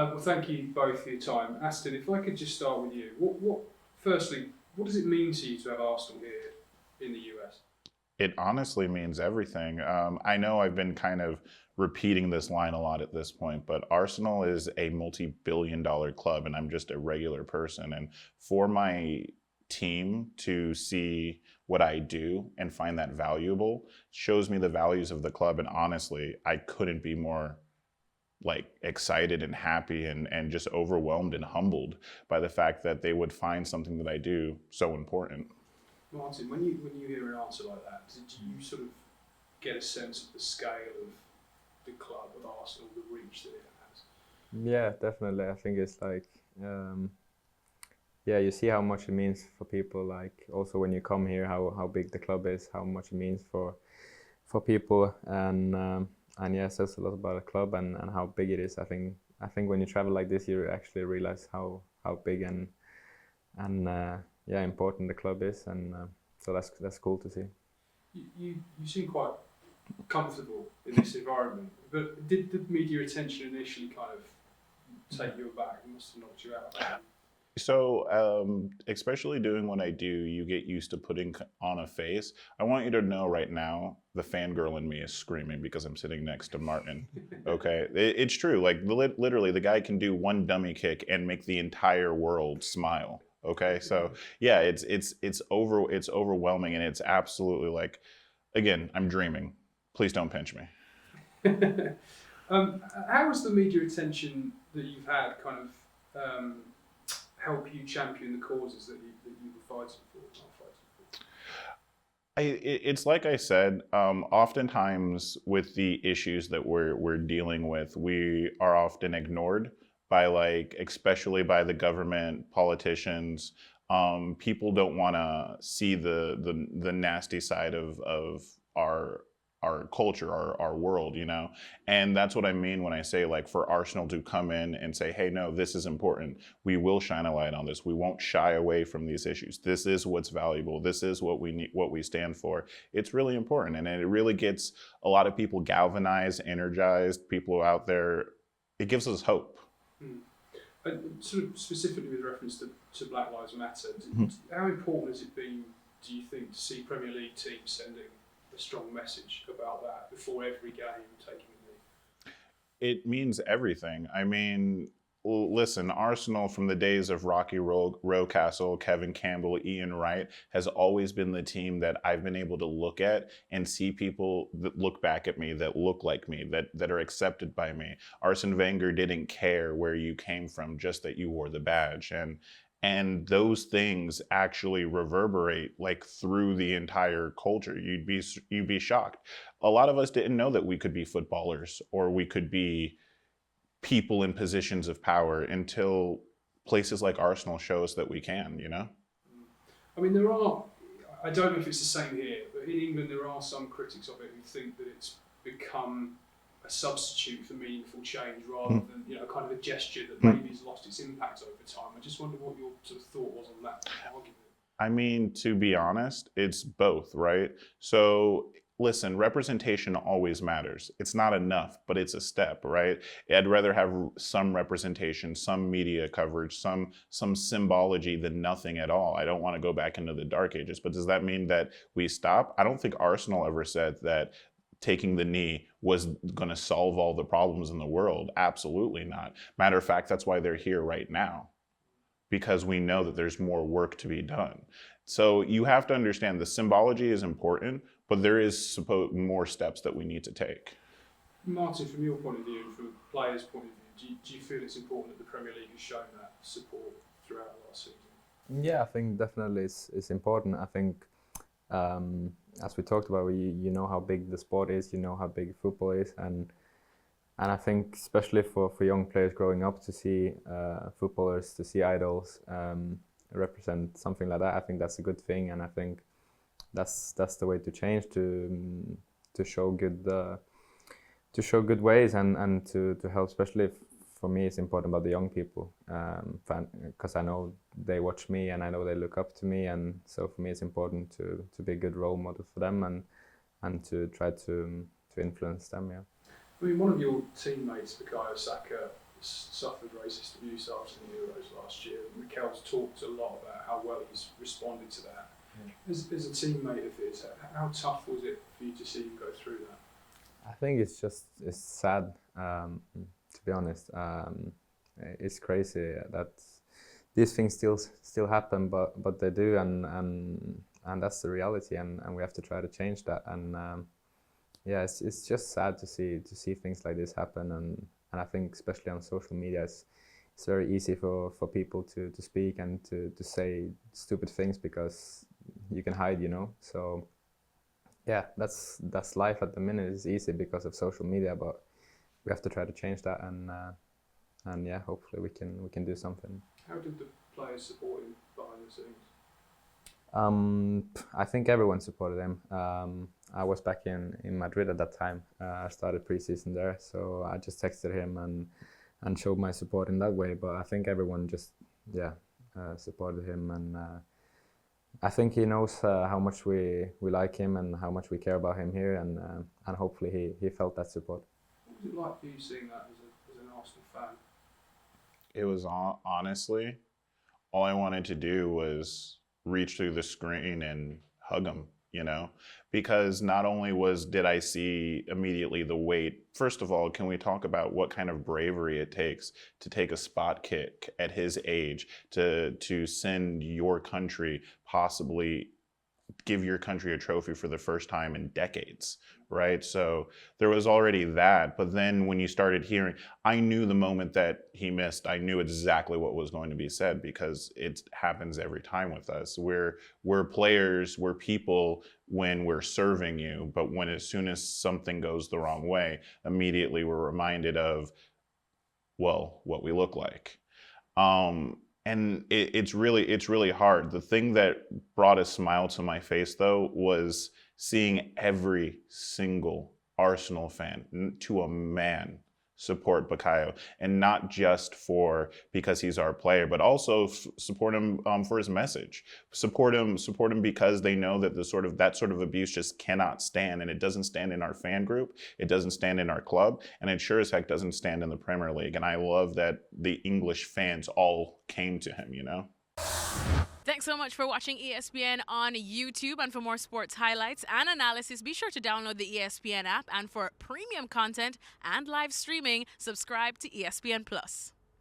Well, thank you both for your time. Aston, if I could just start with you. Firstly, what does it mean to you to have Arsenal here in the US? It honestly means everything. I know I've been kind of repeating this line a lot at this point, but Arsenal is a multi-billion-dollar club, and I'm just a regular person. And for my team to see what I do and find that valuable shows me the values of the club. And honestly, I couldn't be more excited and happy and just overwhelmed and humbled by the fact that they would find something that I do so important. Martin, when you hear an answer like that, did you sort of get a sense of the scale of the club, of Arsenal, the reach that it has? Yeah, definitely. I think it's you see how much it means for people. Also when you come here, how big the club is, how much it means for people, and yeah, it says a lot about the club and how big it is. I think when you travel like this, you actually realize how big and important the club is, and so that's cool to see. You seem quite comfortable in this environment, but did the media attention initially kind of take you aback? It must have knocked you out. So, especially doing what I do, you get used to putting on a face. I want you to know right now, the fangirl in me is screaming because I'm sitting next to Martin. Okay, it's true. Literally, the guy can do one dummy kick and make the entire world smile. Okay, so yeah, it's overwhelming, and it's absolutely again, I'm dreaming. Please don't pinch me. How has the media attention that you've had kind of help you champion the causes that you were fighting for? It's like I said, oftentimes with the issues that we're dealing with, we are often ignored by especially by the government, politicians. People don't want to see the nasty side of our culture, our world, and that's what I mean when I say for Arsenal to come in and say, hey, no, this is important. We will shine a light on this. We won't shy away from these issues. This is what's valuable. This is what we need, what we stand for. It's really important, and it really gets a lot of people galvanized, energized. People out there, it gives us hope. Sort of specifically with reference to Black Lives Matter, how important has it been, do you think, to see Premier League teams sending a strong message about that before every game taking a knee? It means everything. I mean, listen, Arsenal from the days of Rocky Rocastle, Kevin Campbell, Ian Wright has always been the team that I've been able to look at and see people that look back at me, that look like me, that are accepted by me. Arsene Wenger didn't care where you came from, just that you wore the badge. And those things actually reverberate through the entire culture. You'd be shocked. A lot of us didn't know that we could be footballers or we could be people in positions of power until places like Arsenal show us that we can, I mean, I don't know if it's the same here, but in England there are some critics of it who think that it's become a substitute for meaningful change rather than kind of a gesture that maybe has lost its impact over time. I just wonder what your sort of thought was on that argument. I mean, to be honest, it's both, right? So listen, representation always matters. It's not enough, but it's a step, right? I'd rather have some representation, some media coverage, some symbology than nothing at all. I don't want to go back into the dark ages, but does that mean that we stop? I don't think Arsenal ever said that taking the knee was going to solve all the problems in the world. Absolutely not. Matter of fact, that's why they're here right now, because we know that there's more work to be done. So you have to understand the symbology is important, but there is more steps that we need to take. Martin, from your point of view and from a player's point of view, do you feel it's important that the Premier League has shown that support throughout the last season? Yeah, I think definitely it's important. I think as we talked about, you know how big the sport is, you know how big football is, and I think especially for young players growing up to see footballers, to see idols represent something like that, I think that's a good thing, and I think that's the way to change, to show good ways and to help, especially for me it's important about the young people, because I know they watch me and I know they look up to me, and so for me it's important to be a good role model for them and to try to influence them. Yeah. I mean, one of your teammates, Bukayo Saka, suffered racist abuse after the Euros last year. Mikel's talked a lot about how well he's responded to that. As a teammate of his, how tough was it for you to see him go through that? I think it's sad, to be honest. It's crazy that these things still happen, but they do, and that's the reality, and we have to try to change that. And yeah, it's just sad to see things like this happen, and I think especially on social media, it's very easy for people to speak and to say stupid things because you can hide, you know. So yeah, that's life at the minute. It's easy because of social media, but we have to try to change that, and yeah, hopefully we can do something. How did the players support him behind the scenes? I think everyone supported him. I was back in Madrid at that time. I started pre-season there, so I just texted him and showed my support in that way. But I think everyone just supported him, and I think he knows how much we like him and how much we care about him here, and hopefully he felt that support. What was it like for you seeing that as an Arsenal fan? It was honestly, all I wanted to do was reach through the screen and hug him, you know, because not only did I see immediately the weight. First of all, can we talk about what kind of bravery it takes to take a spot kick at his age, to send your country, possibly give your country a trophy for the first time in decades, right? So there was already that, but then when you started hearing, I knew the moment that he missed, I knew exactly what was going to be said, because it happens every time with us. We're players, we're people when we're serving you, but as soon as something goes the wrong way, immediately we're reminded of, well, what we look like. And it's really hard. The thing that brought a smile to my face, though, was seeing every single Arsenal fan, to a man, support Bukayo, and not just because he's our player, but also support him for his message. Support him because they know that that sort of abuse just cannot stand, and it doesn't stand in our fan group, it doesn't stand in our club, and it sure as heck doesn't stand in the Premier League. And I love that the English fans all came to him, you know. Thanks so much for watching ESPN on YouTube, and for more sports highlights and analysis, be sure to download the ESPN app, and for premium content and live streaming, subscribe to ESPN Plus.